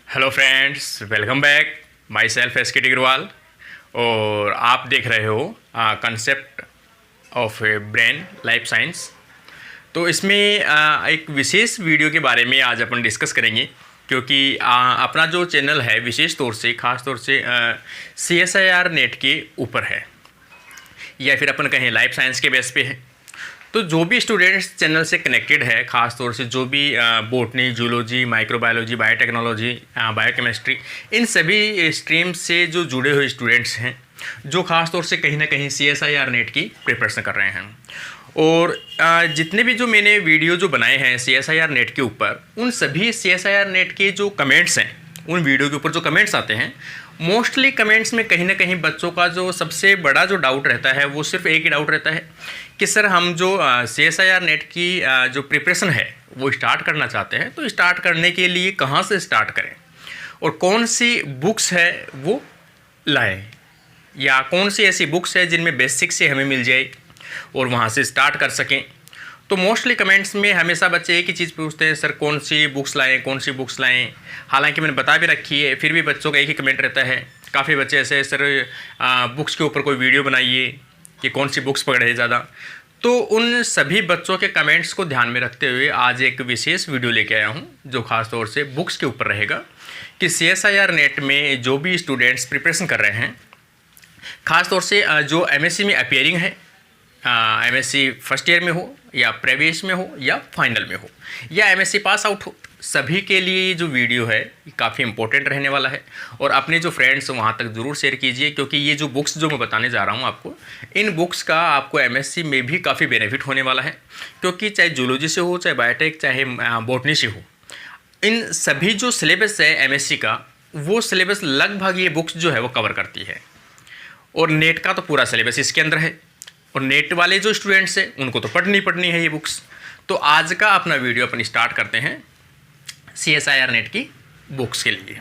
Hello friends, welcome back. My self S के टिग्रवाल और आप देख रहे हो concept of brain life science. तो इसमें एक विशेष वीडियो के बारे में आज अपन डिस्कस करेंगे, क्योंकि अपना जो चैनल है विशेष तौर से ख़ास तौर से CSIR नेट के ऊपर है, या फिर अपन कहें लाइफ साइंस के बेस पे है। तो जो भी स्टूडेंट्स चैनल से कनेक्टेड है, ख़ास तौर से जो भी botany, zoology, microbiology, biotechnology, biochemistry, इन सभी स्ट्रीम से जो जुड़े हुए स्टूडेंट्स हैं, जो ख़ास तौर से कहीं ना कहीं CSIR नेट की प्रिपरेशन कर रहे हैं, और जितने भी जो मैंने वीडियो जो बनाए हैं CSIR नेट के ऊपर, उन सभी CSIR नेट के जो कमेंट्स हैं, उन वीडियो के ऊपर जो कमेंट्स आते हैं, मोस्टली कमेंट्स में कहीं ना कहीं बच्चों का जो सबसे बड़ा जो डाउट रहता है वो सिर्फ एक ही डाउट रहता है कि सर हम जो CSIR नेट की जो प्रिपरेशन है वो स्टार्ट करना चाहते हैं, तो स्टार्ट करने के लिए कहाँ से स्टार्ट करें और कौन सी बुक्स है वो लाएं, या कौन सी ऐसी बुक्स है जिनमें बेसिक से हमें मिल जाए और वहाँ से स्टार्ट कर सकें। तो मोस्टली कमेंट्स में हमेशा बच्चे एक ही चीज़ पूछते हैं, सर कौन सी बुक्स लाएं, कौन सी बुक्स लाएं। हालांकि मैंने बता भी रखी है, फिर भी बच्चों का एक ही कमेंट रहता है। काफ़ी बच्चे ऐसे, सर बुक्स के ऊपर कोई वीडियो बनाइए कि कौन सी बुक्स पढ़े ज़्यादा। तो उन सभी बच्चों के कमेंट्स को ध्यान में रखते हुए आज एक विशेष वीडियो लेके आया हूँ, जो ख़ास तौर से बुक्स के ऊपर रहेगा कि CSIR नेट में जो भी स्टूडेंट्स प्रिपरेशन कर रहे हैं, ख़ास तौर से जो MSc में अपियरिंग है, MSc फर्स्ट ईयर में हो या प्रीवियस में हो या फाइनल में हो या MSc पास आउट हो, सभी के लिए ये जो वीडियो है काफ़ी इंपॉर्टेंट रहने वाला है। और अपने जो फ्रेंड्स वहाँ तक ज़रूर शेयर कीजिए, क्योंकि ये जो बुक्स जो मैं बताने जा रहा हूँ आपको, इन बुक्स का आपको MSc में भी काफ़ी बेनिफिट होने वाला है। क्योंकि चाहे जूलॉजी से हो, चाहे बायोटेक, चाहे बॉटनी से हो, इन सभी जो सिलेबस है MSc का, वो सिलेबस लगभग ये बुक्स जो है वो कवर करती है। और नेट का तो पूरा सिलेबस इसके अंदर है, और नेट वाले जो स्टूडेंट्स हैं उनको तो पढ़नी है ये बुक्स। तो आज का अपना वीडियो अपन स्टार्ट करते हैं CSIR नेट की बुक्स के लिए।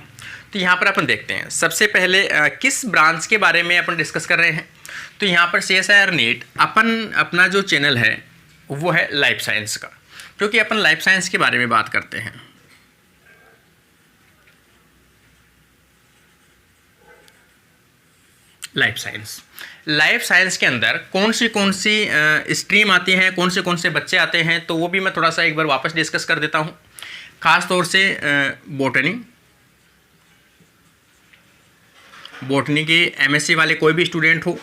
तो यहाँ पर अपन देखते हैं सबसे पहले किस ब्रांच के बारे में अपन डिस्कस कर रहे हैं। तो यहाँ पर CSIR नेट अपना जो चैनल है वो है लाइफ साइंस का, क्योंकि अपन लाइफ साइंस के बारे में बात करते हैं। लाइफ साइंस के अंदर कौन सी स्ट्रीम आती हैं, कौन से बच्चे आते हैं, तो वो भी मैं थोड़ा सा एक बार वापस डिस्कस कर देता हूँ। ख़ास तौर से बॉटनी के MSc वाले कोई भी स्टूडेंट हो,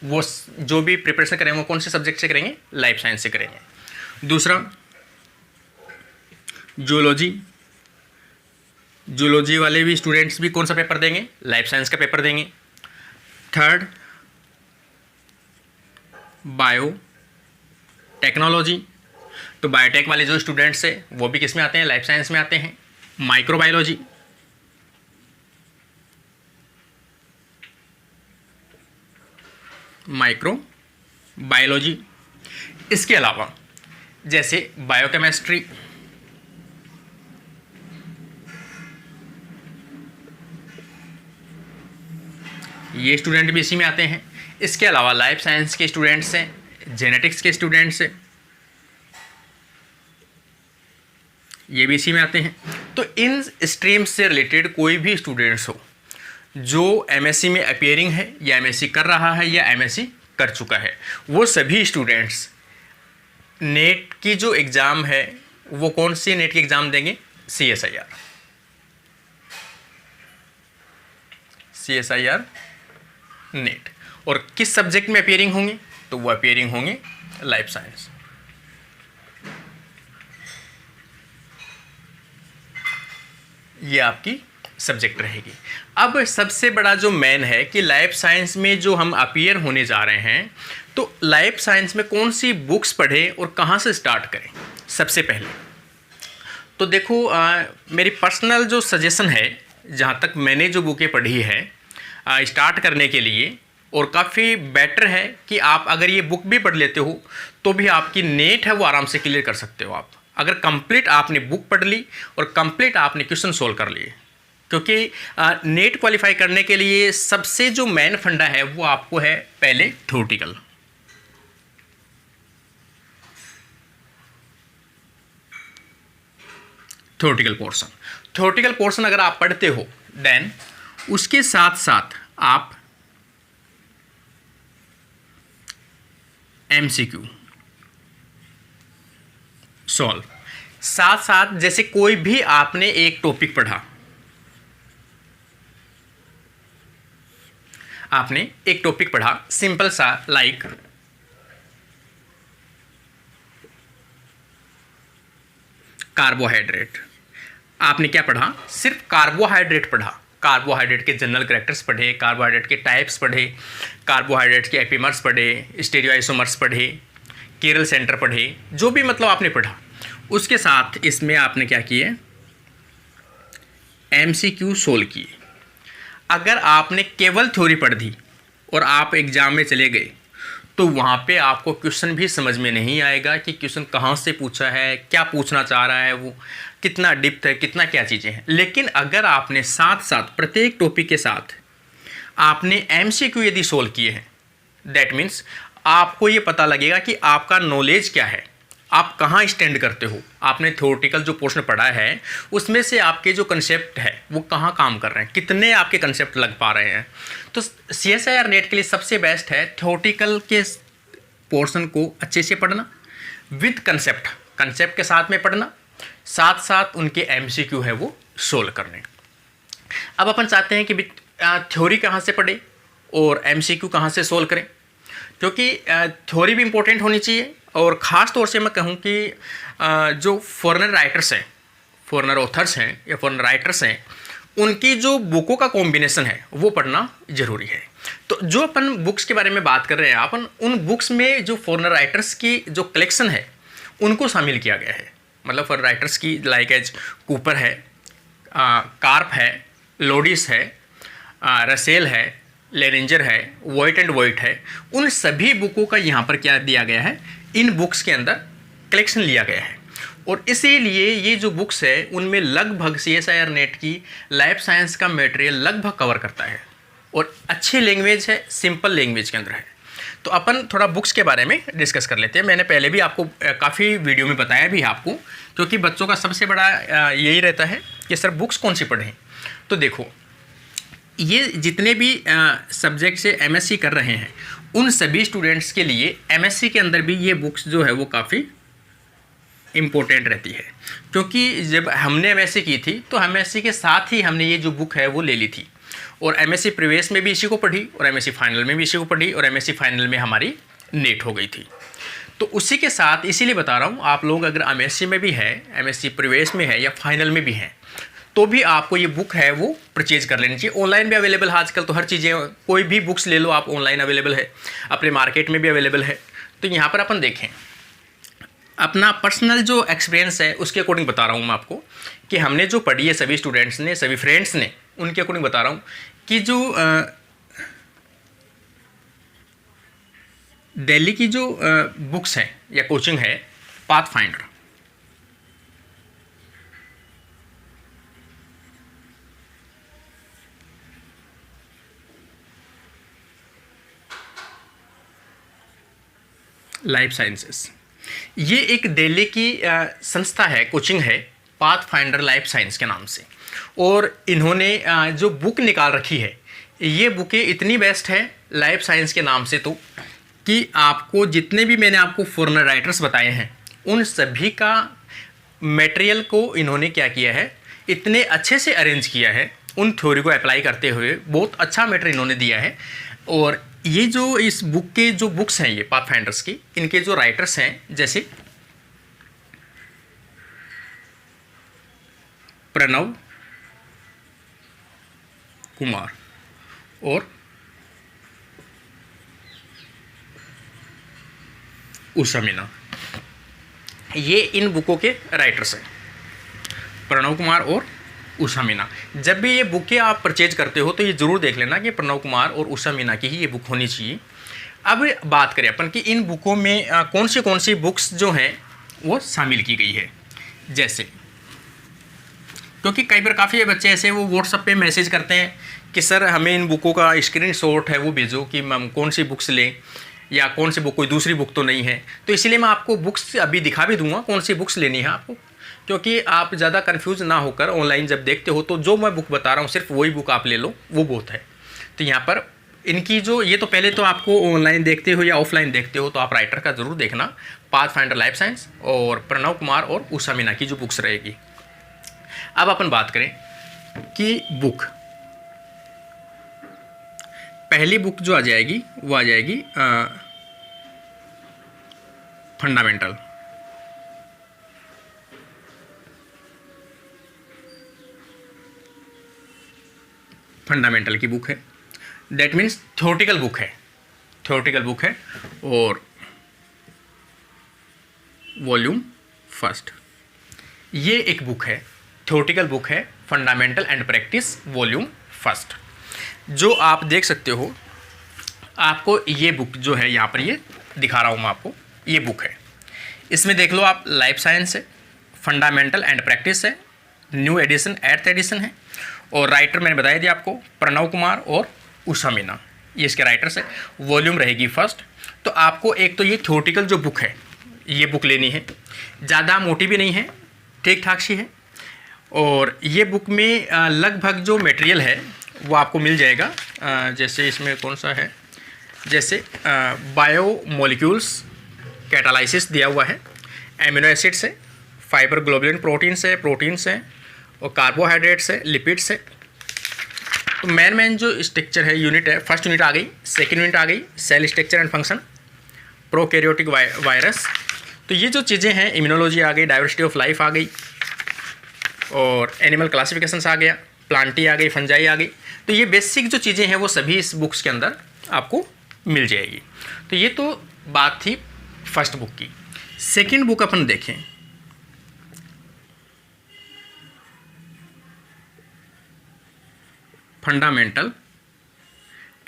वो जो भी प्रिपरेशन करेंगे वो कौन से सब्जेक्ट से करेंगे, लाइफ साइंस से करेंगे। दूसरा जूलॉजी वाले भी स्टूडेंट्स भी कौन सा पेपर देंगे, लाइफ साइंस का पेपर देंगे। थर्ड बायो टेक्नोलॉजी, तो बायोटेक वाले जो स्टूडेंट्स हैं वो भी किस में आते हैं, लाइफ साइंस में आते हैं। माइक्रोबायोलॉजी, इसके अलावा जैसे बायोकेमिस्ट्री, ये स्टूडेंट भी इसी में आते हैं। इसके अलावा लाइफ साइंस के स्टूडेंट्स हैं, जेनेटिक्स के स्टूडेंट्स हैं, ये भी इसी में आते हैं। तो इन स्ट्रीम से रिलेटेड कोई भी स्टूडेंट्स हो जो MSc में अपियरिंग है या MSc कर रहा है या MSc कर चुका है, वो सभी स्टूडेंट्स नेट की जो एग्ज़ाम है वो कौन सी नेट की एग्ज़ाम देंगे, CSIR नेट। और किस सब्जेक्ट में अपियरिंग होंगे, तो वो अपियरिंग होंगे लाइफ साइंस। ये आपकी सब्जेक्ट रहेगी। अब सबसे बड़ा जो मेन है कि लाइफ साइंस में जो हम अपियर होने जा रहे हैं, तो लाइफ साइंस में कौन सी बुक्स पढ़ें और कहाँ से स्टार्ट करें। सबसे पहले तो देखो, मेरी पर्सनल जो सजेशन है, जहाँ तक मैंने जो बुकें पढ़ी है स्टार्ट करने के लिए, और काफ़ी बेटर है कि आप अगर ये बुक भी पढ़ लेते हो तो भी आपकी नेट है वो आराम से क्लियर कर सकते हो आप, अगर कंप्लीट आपने बुक पढ़ ली और कंप्लीट आपने क्वेश्चन सोल्व कर लिए। क्योंकि नेट क्वालिफाई करने के लिए सबसे जो मेन फंडा है वो आपको है पहले theoretical. Theoretical portion. Theoretical portion अगर आप पढ़ते हो देन उसके साथ साथ आप एमसीक्यू सॉल्व, साथ साथ जैसे कोई भी आपने एक टॉपिक पढ़ा, आपने एक टॉपिक पढ़ा सिंपल सा लाइक कार्बोहाइड्रेट, आपने क्या पढ़ा, सिर्फ कार्बोहाइड्रेट पढ़ा, कार्बोहाइड्रेट के जनरल कैरेक्टर्स पढ़े, कार्बोहाइड्रेट के टाइप्स पढ़े, कार्बोहाइड्रेट के एपिमर्स पढ़े, स्टीरियोआइसोमर्स पढ़े, किरल सेंटर पढ़े, जो भी मतलब आपने पढ़ा, उसके साथ इसमें आपने क्या किए, एमसीक्यू सोल्व किए। अगर आपने केवल थ्योरी पढ़ दी और आप एग्जाम में चले गए तो वहाँ पे आपको क्वेश्चन भी समझ में नहीं आएगा कि क्वेश्चन कहाँ से पूछा है, क्या पूछना चाह रहा है, वो कितना डिप्थ है, कितना क्या चीज़ें हैं। लेकिन अगर आपने साथ साथ प्रत्येक टॉपिक के साथ आपने एमसीक्यू यदि सोल्व किए हैं, दैट मीन्स आपको ये पता लगेगा कि आपका नॉलेज क्या है, आप कहाँ स्टैंड करते हो, आपने थ्योरेटिकल जो पोर्शन पढ़ा है उसमें से आपके जो कंसेप्ट है वो कहाँ काम कर रहे हैं, कितने आपके कंसेप्ट लग पा रहे हैं। तो CSIR नेट के लिए सबसे बेस्ट है थ्योरेटिकल के पोर्शन को अच्छे से पढ़ना विद कंसेप्ट, कंसेप्ट के साथ में पढ़ना, साथ साथ उनके MCQ है वो सोल्व करने। अब अपन चाहते हैं कि थ्योरी कहाँ से पढ़े और MCQ कहाँ से सोल्व करें, क्योंकि थ्योरी भी इम्पोर्टेंट होनी चाहिए और ख़ास तौर से मैं कहूँ कि जो फॉरेनर राइटर्स हैं, फॉरेनर ऑथर्स हैं या फॉरेनर राइटर्स हैं, उनकी जो बुकों का कॉम्बिनेशन है वो पढ़ना ज़रूरी है। तो जो अपन बुक्स के बारे में बात कर रहे हैं, अपन उन बुक्स में जो फॉरेनर राइटर्स की जो कलेक्शन है उनको शामिल किया गया है। मतलब फॉरेनर राइटर्स की लाइक एज कूपर है, कार्प है, लोडिस है, रसेल है, लेरेंजर है, वॉइट एंड वॉइट है, उन सभी बुकों का यहाँ पर क्या दिया गया है, इन बुक्स के अंदर कलेक्शन लिया गया है। और इसीलिए ये जो बुक्स है उनमें लगभग CSIR नेट की लाइफ साइंस का मटेरियल लगभग कवर करता है और अच्छी लैंग्वेज है, सिंपल लैंग्वेज के अंदर है। तो अपन थोड़ा बुक्स के बारे में डिस्कस कर लेते हैं। मैंने पहले भी आपको काफ़ी वीडियो में बताया भी आपको, क्योंकि बच्चों का सबसे बड़ा यही रहता है कि सर बुक्स कौन सी पढ़ें। तो देखो, ये जितने भी सब्जेक्ट से MSc कर रहे हैं उन सभी स्टूडेंट्स के लिए MSc के अंदर भी ये बुक्स जो है वो काफ़ी इम्पोर्टेंट रहती है, क्योंकि जब हमने MSc की थी तो MSc के साथ ही हमने ये जो बुक है वो ले ली थी और MSc प्रीवियस में भी इसी को पढ़ी और MSc फाइनल में भी इसी को पढ़ी और MSc फाइनल में हमारी नेट हो गई थी। तो उसी के साथ इसीलिए बता रहा हूँ, आप लोग अगर MSc में भी है, MSc प्रीवियस में है या फाइनल में भी हैं, तो भी आपको ये बुक है वो परचेज कर लेनी चाहिए। ऑनलाइन भी अवेलेबल है आजकल, तो हर चीज़ें कोई भी बुक्स ले लो आप, ऑनलाइन अवेलेबल है, अपने मार्केट में भी अवेलेबल है। तो यहाँ पर अपन देखें, अपना पर्सनल जो एक्सपीरियंस है उसके अकॉर्डिंग बता रहा हूँ मैं आपको कि हमने जो पढ़ी है सभी स्टूडेंट्स ने, सभी फ्रेंड्स ने, उनके अकॉर्डिंग बता रहा हूँ कि जो दिल्ली की जो बुक्स हैं या कोचिंग है, पाथफाइंडर, लाइफ साइंसेस, ये एक दिल्ली की संस्था है, कोचिंग है, पाथफाइंडर लाइफ साइंस के नाम से। और इन्होंने जो बुक निकाल रखी है, ये बुकें इतनी बेस्ट है लाइफ साइंस के नाम से, तो कि आपको जितने भी मैंने आपको फॉरेनर राइटर्स बताए हैं उन सभी का मटेरियल को इन्होंने क्या किया है, इतने अच्छे से अरेंज किया है, उन थ्योरी को अप्लाई करते हुए बहुत अच्छा मटेरियल इन्होंने दिया है। और ये जो इस बुक के जो बुक्स हैं, ये पाथफाइंडर्स की, इनके जो राइटर्स हैं जैसे प्रणव कुमार और उषा मीना, ये इन बुकों के राइटर्स हैं, प्रणव कुमार और उषा मीना। जब भी ये बुकें आप परचेज करते हो तो ये ज़रूर देख लेना कि प्रणव कुमार और उषा मीना की ही ये बुक होनी चाहिए। अब बात करें अपन कि इन बुकों में कौन सी बुक्स जो हैं वो शामिल की गई है। जैसे, क्योंकि कई बार काफ़ी बच्चे ऐसे वो व्हाट्सएप पे मैसेज करते हैं कि सर हमें इन बुकों का स्क्रीनशॉट है वो भेजो कि हम कौन सी बुक्स लें या कौन सी बुक, कोई दूसरी बुक तो नहीं है। तो इसीलिए मैं आपको बुक्स अभी दिखा भी दूंगा कौन सी बुक्स लेनी है आपको, क्योंकि आप ज़्यादा कंफ्यूज ना होकर ऑनलाइन जब देखते हो तो जो मैं बुक बता रहा हूँ सिर्फ वही बुक आप ले लो, वो बहुत है। तो यहाँ पर इनकी जो ये तो पहले तो आपको ऑनलाइन देखते हो या ऑफलाइन देखते हो तो आप राइटर का ज़रूर देखना, पाथफाइंडर लाइफ साइंस और प्रणव कुमार और उषा मीना की जो बुक्स रहेगी। अब अपन बात करें कि बुक, पहली बुक जो आ जाएगी वो आ जाएगी फंडामेंटल। फंडामेंटल की बुक है, दैट मीन्स थ्योरेटिकल बुक है, थ्योरेटिकल बुक है। और वॉल्यूम फर्स्ट, ये एक बुक है, थ्योरेटिकल बुक है, fundamental and practice volume first. जो आप देख सकते हो, आपको ये बुक जो है यहाँ पर ये दिखा रहा हूँ मैं आपको, ये बुक है। इसमें देख लो आप, लाइफ साइंस है, फंडामेंटल एंड प्रैक्टिस है, न्यू एडिशन 8th एडिशन है, और राइटर मैंने बताया दिया आपको प्रणव कुमार और उषा मीना, ये इसके राइटर्स है। वॉल्यूम रहेगी फर्स्ट। तो आपको एक तो ये थ्योरेटिकल जो बुक है ये बुक लेनी है, ज़्यादा मोटी भी नहीं है, ठीक ठाक सी है। और ये बुक में लगभग जो मटेरियल है वो आपको मिल जाएगा, जैसे इसमें कौन सा है, जैसे बायोमोलिक्यूल्स, कैटालाइसिस दिया हुआ है, एमिनो एसिड्स है, फाइबर ग्लोबुलिन प्रोटीन्स है और कार्बोहाइड्रेट्स है, लिपिड्स है। तो मेन जो स्ट्रक्चर है, यूनिट है, फर्स्ट यूनिट आ गई, सेकेंड यूनिट आ गई, cell structure and function, prokaryotic virus. तो ये जो चीज़ें हैं, इम्यूनोलॉजी आ गई, डाइवर्सिटी ऑफ लाइफ आ गई, और एनिमल क्लासिफिकेशंस आ गया, प्लांटी आ गई, फंजाई आ गई। तो ये बेसिक जो चीज़ें हैं वो सभी इस बुक्स के अंदर आपको मिल जाएगी। तो ये तो बात थी फर्स्ट बुक की। सेकंड बुक अपन देखें, fundamental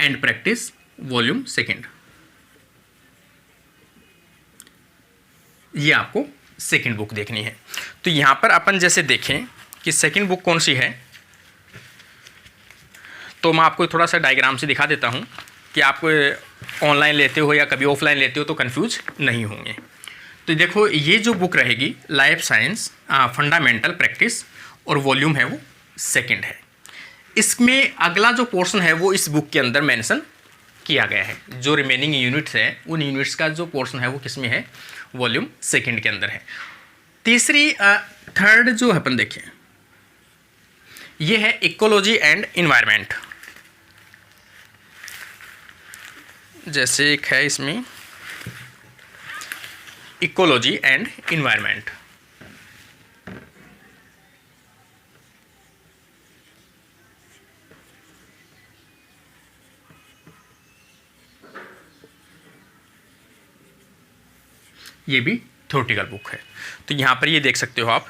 and practice volume second. ये आपको सेकंड बुक देखनी है। तो यहाँ पर अपन जैसे देखें कि सेकंड बुक कौन सी है, तो मैं आपको थोड़ा सा डायग्राम से दिखा देता हूँ कि आप ऑनलाइन लेते हो या कभी ऑफलाइन लेते हो तो कंफ्यूज नहीं होंगे। तो देखो, ये जो बुक रहेगी लाइफ साइंस फंडामेंटल प्रैक्टिस और वॉल्यूम है वो सेकंड है। इसमें अगला जो पोर्शन है वो इस बुक के अंदर मेंशन किया गया है। जो रिमेनिंग यूनिट्स हैं उन यूनिट्स का जो पोर्शन है वो किस में है, वॉल्यूम सेकंड के अंदर है। तीसरी थर्ड जो है अपन देखें, ये है इकोलॉजी एंड इन्वायरमेंट। जैसे एक है इसमें इकोलॉजी एंड इन्वायरमेंट, ये भी थ्योरेटिकल बुक है। तो यहाँ पर ये देख सकते हो आप,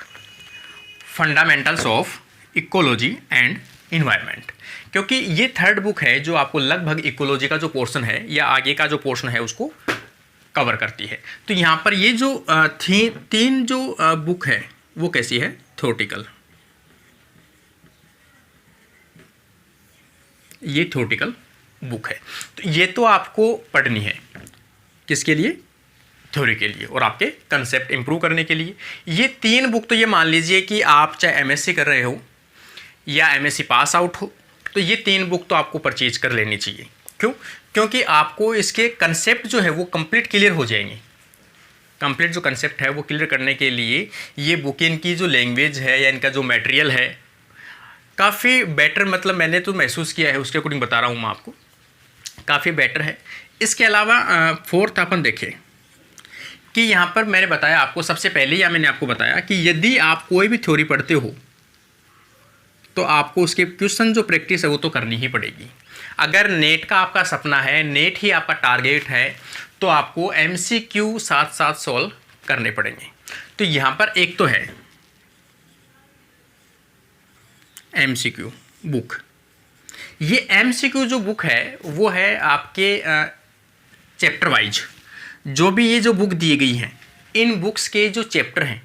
fundamentals of ecology and environment, क्योंकि ये थर्ड बुक है जो आपको लगभग इकोलॉजी का जो पोर्शन है या आगे का जो पोर्शन है उसको कवर करती है। तो यहाँ पर ये जो तीन जो बुक है वो कैसी है, थ्योरेटिकल। ये थ्योरेटिकल बुक है। तो ये तो आपको पढ़नी है, किसके लिए, थ्योरी के लिए और आपके कंसेप्ट इंप्रूव करने के लिए। ये तीन बुक तो ये मान लीजिए कि आप चाहे एमएससी कर रहे हो या एमएससी पास आउट हो, तो ये तीन बुक तो आपको परचेज कर लेनी चाहिए। क्यों? क्योंकि आपको इसके कंसेप्ट जो है वो कंप्लीट क्लियर हो जाएंगे। कंप्लीट जो कंसेप्ट है वो क्लियर करने के लिए ये बुक, इनकी जो लैंग्वेज है या इनका जो मटेरियल है काफ़ी बेटर, मतलब मैंने तो महसूस किया है, उसके अकॉर्डिंग बता रहा हूँ मैं आपको, काफ़ी बेटर है। इसके अलावा फोर्थ अपन देखें कि यहाँ पर मैंने बताया आपको सबसे पहले, या मैंने आपको बताया कि यदि आप कोई भी थ्योरी पढ़ते हो तो आपको उसके क्वेश्चन जो प्रैक्टिस है वो तो करनी ही पड़ेगी। अगर नेट का आपका सपना है, नेट ही आपका टारगेट है, तो आपको एमसीक्यू साथ साथ सॉल्व करने पड़ेंगे। तो यहाँ पर एक तो है एमसीक्यू बुक। ये एमसीक्यू जो बुक है वो है आपके चैप्टर वाइज। जो भी ये जो बुक दी गई हैं, इन बुक्स के जो चैप्टर हैं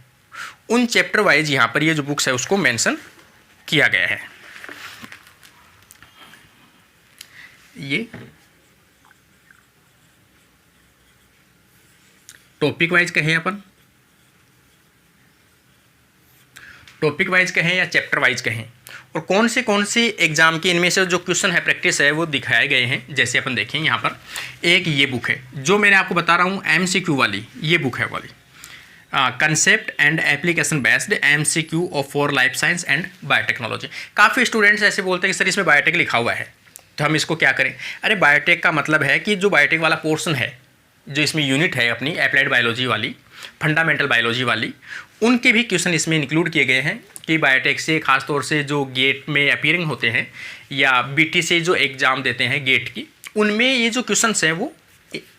उन चैप्टर वाइज यहाँ पर ये जो बुक्स है उसको मेंशन किया गया है। ये टॉपिक वाइज कहें अपन टॉपिक वाइज कहें या चैप्टर वाइज कहें, और कौन से एग्जाम के इनमें से जो क्वेश्चन है प्रैक्टिस है वो दिखाए गए हैं। जैसे अपन देखें यहाँ पर एक ये बुक है जो मैंने आपको बता रहा हूँ MCQ वाली, ये बुक है वाली concept and application based MCQ of for life science and biotechnology. काफ़ी स्टूडेंट्स ऐसे बोलते हैं कि सर इसमें बायोटेक लिखा हुआ है तो हम इसको क्या करें। अरे बायोटेक का मतलब है कि जो बायोटेक वाला पोर्शन है, जो इसमें यूनिट है अपनी अप्लाइड बायोलॉजी वाली, फंडामेंटल बायोलॉजी वाली, उनके भी क्वेश्चन इसमें इंक्लूड किए गए हैं कि बायोटेक से खास तौर से जो गेट में अपीयरिंग होते हैं या BT से जो एग्ज़ाम देते हैं गेट की, उनमें ये जो क्वेश्चंस हैं वो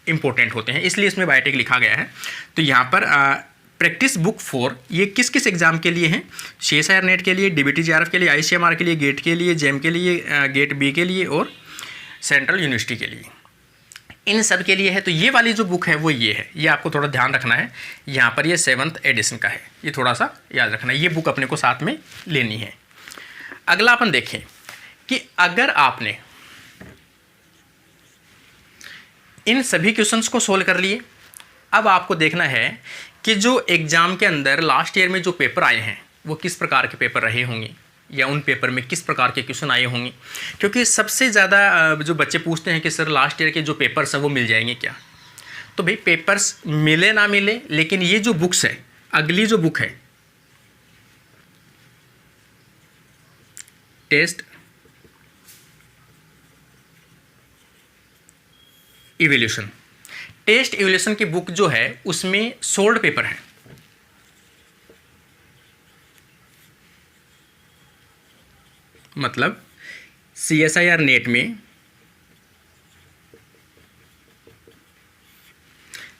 इम्पोर्टेंट होते हैं, इसलिए इसमें बायोटेक लिखा गया है। तो यहाँ पर प्रैक्टिस बुक 4 ये किस किस एग्ज़ाम के लिए हैं, CSIR नेट के लिए, DBT JRF के लिए, ICMR के लिए, गेट के लिए, JEM के लिए, गेट B के लिए और सेंट्रल यूनिवर्सिटी के लिए, इन सब के लिए है। तो ये वाली जो बुक है वो ये है, ये आपको थोड़ा ध्यान रखना है। यहाँ पर ये 7th एडिशन का है, ये थोड़ा सा याद रखना है, ये बुक अपने को साथ में लेनी है। अगला अपन देखें कि अगर आपने इन सभी क्वेश्चंस को सोल्व कर लिए, अब आपको देखना है कि जो एग्ज़ाम के अंदर लास्ट ईयर में जो पेपर आए हैं वो किस प्रकार के पेपर रहे होंगे या उन पेपर में किस प्रकार के क्वेश्चन आए होंगे। क्योंकि सबसे ज़्यादा जो बच्चे पूछते हैं कि सर लास्ट ईयर के जो पेपर्स हैं वो मिल जाएंगे क्या। तो भाई पेपर्स मिले ना मिले, लेकिन ये जो बुक्स है, अगली जो बुक है टेस्ट इवोल्यूशन, टेस्ट इवोल्यूशन की बुक जो है उसमें सोल्ड पेपर है। मतलब CSIR नेट में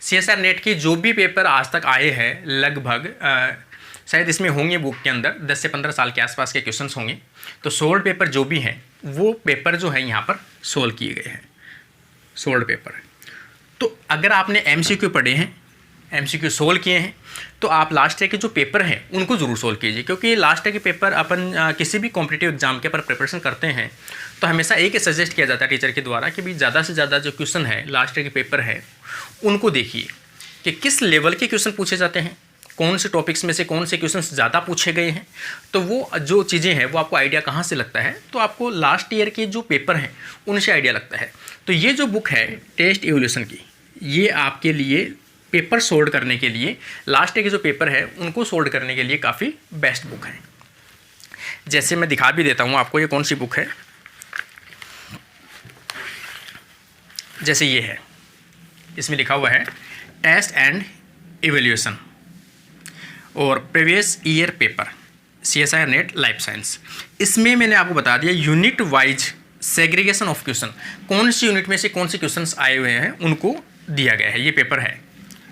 CSIR नेट के जो भी पेपर आज तक आए हैं लगभग शायद इसमें होंगे बुक के अंदर 10 से 15 साल के आसपास के क्वेश्चंस होंगे। तो सोल्ड पेपर जो भी हैं वो पेपर जो है यहाँ पर सोल्व किए गए हैं, सोल्ड पेपर है। तो अगर आपने MCQ पढ़े हैं, MCQ सोल्व किए हैं, तो आप लास्ट ईयर के जो पेपर हैं उनको ज़रूर सोल्व कीजिए। क्योंकि लास्ट ईयर के पेपर अपन किसी भी कॉम्पिटिटिव एग्जाम के पर प्रिपरेशन करते हैं तो हमेशा एक ही सजेस्ट किया जाता है टीचर के द्वारा कि भाई ज़्यादा से ज़्यादा जो क्वेश्चन है लास्ट ईयर के पेपर है उनको देखिए कि किस लेवल के क्वेश्चन पूछे जाते हैं, कौन से टॉपिक्स में से कौन से क्वेश्चन ज़्यादा पूछे गए हैं। तो वो जो चीज़ें हैं वो आपको आइडिया कहाँ से लगता है, तो आपको लास्ट ईयर के जो पेपर हैं उनसे आइडिया लगता है। तो ये जो बुक है टेस्ट इवोल्यूशन की, ये आपके लिए पेपर सोल्व करने के लिए, लास्ट ईयर के जो पेपर है उनको सोल्व करने के लिए काफ़ी बेस्ट बुक है। जैसे मैं दिखा भी देता हूँ आपको ये कौन सी बुक है। जैसे ये है, इसमें लिखा हुआ है टेस्ट एंड इवोल्यूशन और previous year paper CSIR net life science. इसमें मैंने आपको बता दिया unit wise segregation of question, कौन सी यूनिट में से कौन से क्वेश्चंस आए हुए हैं उनको दिया गया है। ये पेपर है,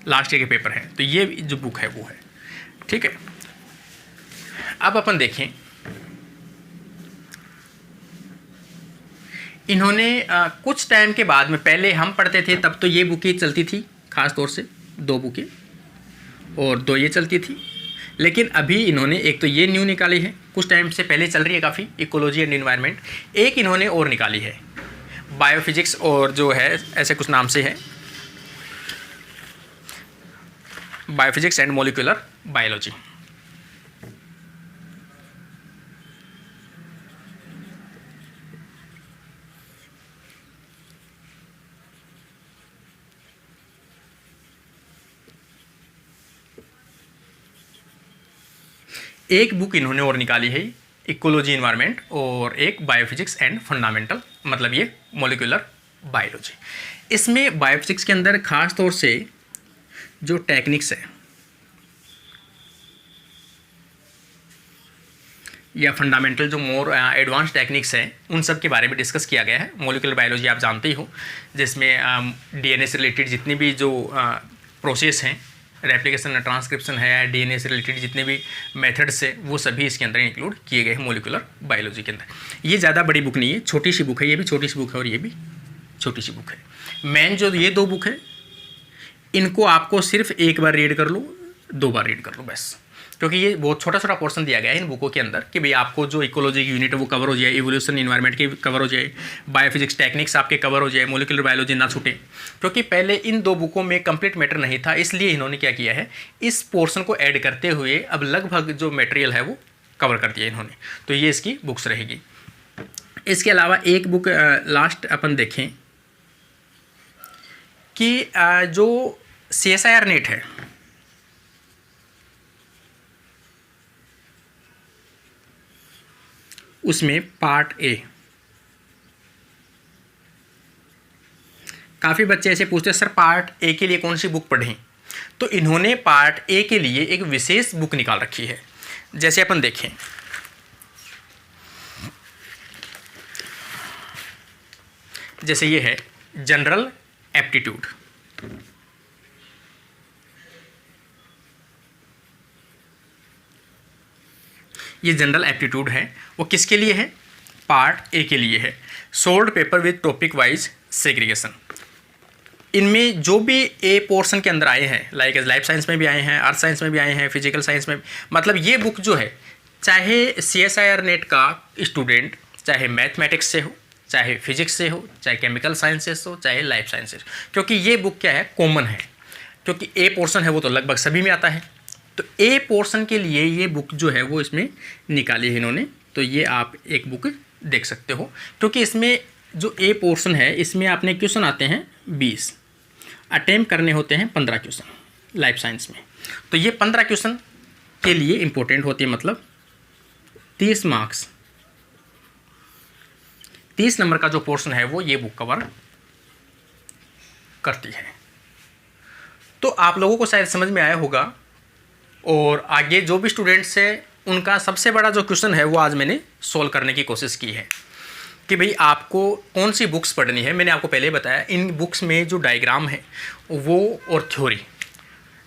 लास्ट ईयर के पेपर है। तो ये जो बुक है वो है, ठीक है। अब अपन देखें इन्होंने कुछ टाइम के बाद में, पहले हम पढ़ते थे तब तो ये बुकें चलती थी, खास तौर से 2 बुकें और 2 ये चलती थी। लेकिन अभी इन्होंने एक तो ये न्यू निकाली है, कुछ टाइम से पहले चल रही है काफ़ी, इकोलॉजी एंड एनवायरनमेंट। एक इन्होंने और निकाली है बायोफिजिक्स और जो है ऐसे कुछ नाम से है, बायोफिजिक्स एंड मॉलिक्यूलर बायोलॉजी। एक बुक इन्होंने और निकाली है इकोलॉजी एनवायरनमेंट और एक बायोफिजिक्स एंड फंडामेंटल, मतलब ये मॉलिक्यूलर बायोलॉजी। इसमें बायोफिजिक्स के अंदर खास तौर से जो टेक्निक्स है या फंडामेंटल जो मोर एडवांस टेक्निक्स हैं उन सब के बारे में डिस्कस किया गया है। मॉलिक्यूलर बायोलॉजी आप जानते ही हो, जिसमें DNA से रिलेटेड जितनी भी जो प्रोसेस हैं, रेप्लिकेशन ट्रांसक्रिप्शन है, DNA से रिलेटेड जितने भी मेथड्स है वो सभी इसके अंदर इंक्लूड किए गए हैं मॉलिक्यूलर बायोलॉजी के अंदर। ये ज़्यादा बड़ी बुक नहीं है, छोटी सी बुक है, ये भी छोटी सी बुक है और ये भी छोटी सी बुक है। मेन जो ये 2 बुक है इनको आपको सिर्फ एक बार रीड कर लो, 2 बार रीड कर लो बस, क्योंकि ये बहुत छोटा छोटा पोर्शन दिया गया है इन बुकों के अंदर कि भाई आपको जो इकोलॉजी की यूनिट है वो कवर हो जाए, इवोल्यूशन एनवायरनमेंट की कवर हो जाए, बायोफिजिक्स टेक्निक्स आपके कवर हो जाए, मॉलिक्यूलर बायोलॉजी ना छूटे। क्योंकि पहले इन 2 बुकों में कंप्लीट मैटर नहीं था, इसलिए इन्होंने क्या किया है, इस पोर्शन को ऐड करते हुए अब लगभग जो मटेरियल है वो कवर कर दिया इन्होंने। तो ये इसकी बुक्स रहेगी। इसके अलावा एक बुक लास्ट अपन देखें कि जो CSIR नेट है, उसमें पार्ट ए, काफ़ी बच्चे ऐसे पूछते हैं सर पार्ट ए के लिए कौन सी बुक पढ़ें। तो इन्होंने पार्ट ए के लिए एक विशेष बुक निकाल रखी है। जैसे अपन देखें, जैसे ये है जनरल एप्टीट्यूड। ये जनरल एप्टीट्यूड है, वो किसके लिए है? पार्ट ए के लिए है। Solved paper with topic wise segregation. इनमें जो भी ए पोर्शन के अंदर आए हैं, लाइक लाइफ साइंस में भी आए हैं, अर्थ साइंस में भी आए हैं, फिजिकल साइंस में, मतलब ये बुक जो है, चाहे CSIR नेट का स्टूडेंट चाहे मैथमेटिक्स से हो, चाहे फिजिक्स से हो, चाहे केमिकल साइंसेस हो, चाहे लाइफ साइंसेस, क्योंकि ये बुक क्या है, कॉमन है। क्योंकि ए पोर्शन है वो तो लगभग सभी में आता है। तो ए पोर्शन के लिए ये बुक जो है वो इसमें निकाली है इन्होंने। तो ये आप एक बुक देख सकते हो, क्योंकि इसमें जो ए पोर्शन है इसमें आपने क्वेश्चन आते हैं 20, अटेम्प्ट करने होते हैं 15 क्वेश्चन लाइफ साइंस में। तो ये 15 क्वेश्चन के लिए इम्पोर्टेंट होती है, मतलब 30 मार्क्स, 30 नंबर का जो पोर्शन है वो ये बुक कवर करती है। तो आप लोगों को शायद समझ में आया होगा। और आगे जो भी स्टूडेंट्स हैं उनका सबसे बड़ा जो क्वेश्चन है वो आज मैंने सोल्व करने की कोशिश की है कि भाई आपको कौन सी बुक्स पढ़नी है। मैंने आपको पहले ही बताया, इन बुक्स में जो डायग्राम है वो और थ्योरी,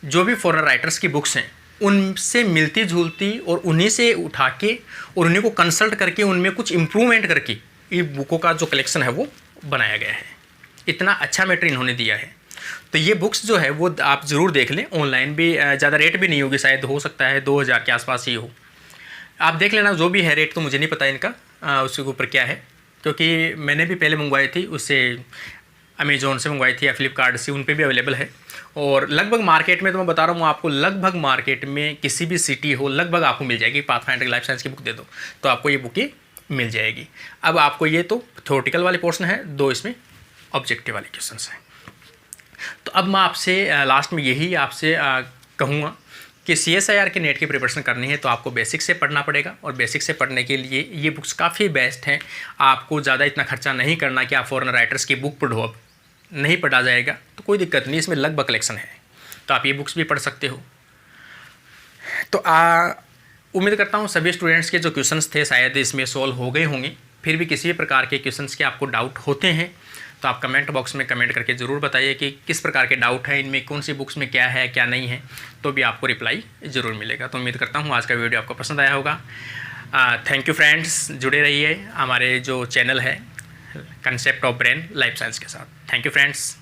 जो भी फॉरेन राइटर्स की बुक्स हैं उनसे मिलती जुलती और उन्हीं से उठा के और उन्हीं को कंसल्ट करके उनमें कुछ इम्प्रूवमेंट करके ये बुकों का जो कलेक्शन है वो बनाया गया है। इतना अच्छा मैटर इन्होंने दिया है। तो ये बुक्स जो है वो आप ज़रूर देख लें। ऑनलाइन भी ज़्यादा रेट भी नहीं होगी, शायद हो सकता है 2000 के आसपास ही हो। आप देख लेना, जो भी है रेट तो मुझे नहीं पता इनका उसके ऊपर क्या है, क्योंकि मैंने भी पहले मंगवाई थी, उससे अमेज़ॉन से मंगवाई थी या फ्लिपकार्ट से, उन पे भी अवेलेबल है। और लगभग मार्केट में तो मैं बता रहा हूँ आपको, लगभग मार्केट में किसी भी सिटी हो लगभग आपको मिल जाएगी। पाथफाइंडर लाइफ साइंस की बुक दे दो तो आपको ये बुकें मिल जाएगी। अब आपको ये तो थ्योरेटिकल वाले पोर्शन है, 2 इसमें ऑब्जेक्टिव वाले क्वेश्चन हैं। तो अब मैं आपसे लास्ट में यही आपसे कहूँगा कि CSIR के नेट की प्रिपरेशन करनी है तो आपको बेसिक से पढ़ना पड़ेगा। और बेसिक से पढ़ने के लिए ये बुक्स काफ़ी बेस्ट हैं। आपको ज़्यादा इतना खर्चा नहीं करना कि आप फॉरेन राइटर्स की बुक पढ़ो, अब नहीं पढ़ा जाएगा तो कोई दिक्कत नहीं, इसमें लगभग कलेक्शन है, तो आप ये बुक्स भी पढ़ सकते हो। तो उम्मीद करता हूँ सभी स्टूडेंट्स के जो क्वेश्चंस थे शायद इसमें सॉल्व हो गए होंगे। फिर भी किसी भी प्रकार के क्वेश्चंस के आपको डाउट होते हैं तो आप कमेंट बॉक्स में कमेंट करके ज़रूर बताइए कि किस प्रकार के डाउट है, इनमें कौन सी बुक्स में क्या है क्या नहीं है, तो भी आपको रिप्लाई ज़रूर मिलेगा। तो उम्मीद करता हूँ आज का वीडियो आपको पसंद आया होगा। थैंक यू फ्रेंड्स, जुड़े रहिए हमारे जो चैनल है concept of brain life science के साथ। Thank you friends.